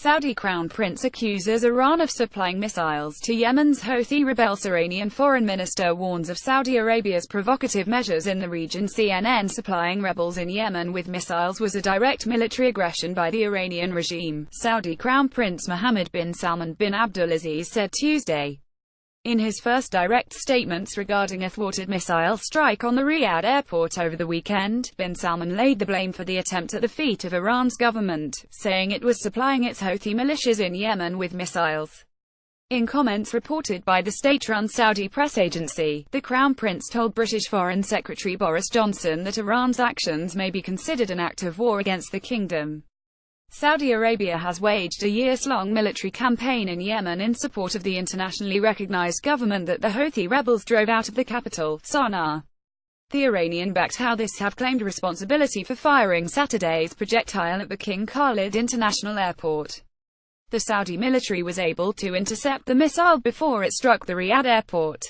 Saudi Crown Prince accuses Iran of supplying missiles to Yemen's Houthi rebels. Iranian Foreign Minister warns of Saudi Arabia's provocative measures in the region. CNN supplying rebels in Yemen with missiles was a direct military aggression by the Iranian regime, Saudi Crown Prince Mohammed bin Salman bin Abdulaziz said Tuesday. In his first direct statements regarding a thwarted missile strike on the Riyadh airport over the weekend, bin Salman laid the blame for the attempt at the feet of Iran's government, saying it was supplying its Houthi militias in Yemen with missiles. In comments reported by the state-run Saudi press agency, the Crown Prince told British Foreign Secretary Boris Johnson that Iran's actions may be considered an act of war against the kingdom. Saudi Arabia has waged a years-long military campaign in Yemen in support of the internationally recognized government that the Houthi rebels drove out of the capital, Sana'a. The Iranian-backed Houthis have claimed responsibility for firing Saturday's projectile at the King Khalid International Airport. The Saudi military was able to intercept the missile before it struck the Riyadh airport.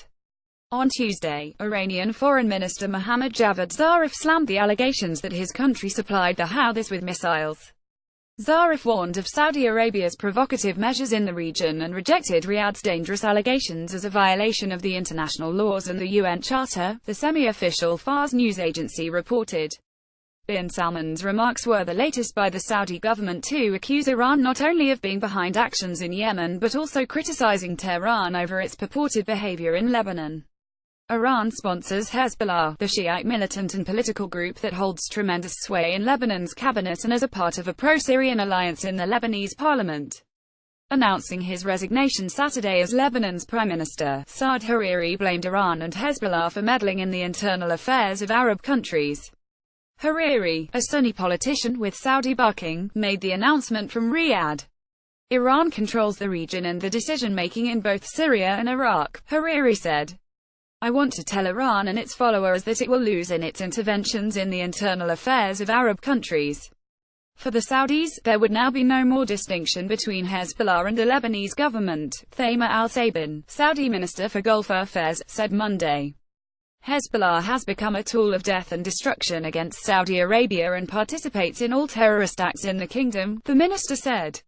On Tuesday, Iranian Foreign Minister Mohammad Javad Zarif slammed the allegations that his country supplied the Houthis with missiles. Zarif warned of Saudi Arabia's provocative measures in the region and rejected Riyadh's dangerous allegations as a violation of the international laws and the UN Charter, the semi-official Fars news agency reported. Bin Salman's remarks were the latest by the Saudi government to accuse Iran not only of being behind actions in Yemen but also criticizing Tehran over its purported behavior in Lebanon. Iran sponsors Hezbollah, the Shiite militant and political group that holds tremendous sway in Lebanon's cabinet and is a part of a pro-Syrian alliance in the Lebanese parliament. Announcing his resignation Saturday as Lebanon's Prime Minister, Saad Hariri blamed Iran and Hezbollah for meddling in the internal affairs of Arab countries. Hariri, a Sunni politician with Saudi backing, made the announcement from Riyadh. Iran controls the region and the decision-making in both Syria and Iraq, Hariri said. I want to tell Iran and its followers that it will lose in its interventions in the internal affairs of Arab countries. For the Saudis, there would now be no more distinction between Hezbollah and the Lebanese government, Thama al-Sabin, Saudi Minister for Gulf Affairs, said Monday. Hezbollah has become a tool of death and destruction against Saudi Arabia and participates in all terrorist acts in the kingdom, the minister said.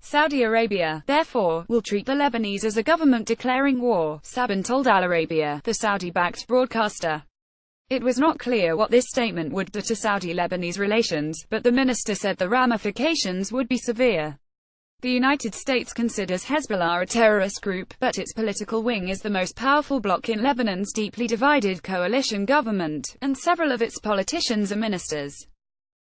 Saudi Arabia, therefore, will treat the Lebanese as a government declaring war, Sabin told Al Arabiya, the Saudi-backed broadcaster. It was not clear what this statement would do to Saudi-Lebanese relations, but the minister said the ramifications would be severe. The United States considers Hezbollah a terrorist group, but its political wing is the most powerful bloc in Lebanon's deeply divided coalition government, and several of its politicians are ministers.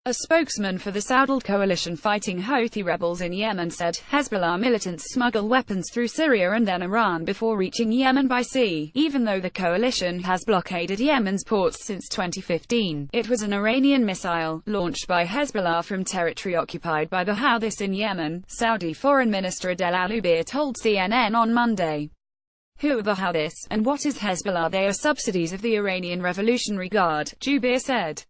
A spokesman for the Saudi coalition fighting Houthi rebels in Yemen said, Hezbollah militants smuggle weapons through Syria and then Iran before reaching Yemen by sea. Even though the coalition has blockaded Yemen's ports since 2015, it was an Iranian missile, launched by Hezbollah from territory occupied by the Houthis in Yemen, Saudi Foreign Minister Adel Al-Jubeir told CNN on Monday. Who are the Houthis, and what is Hezbollah? They are subsidies of the Iranian Revolutionary Guard, Jubeir said.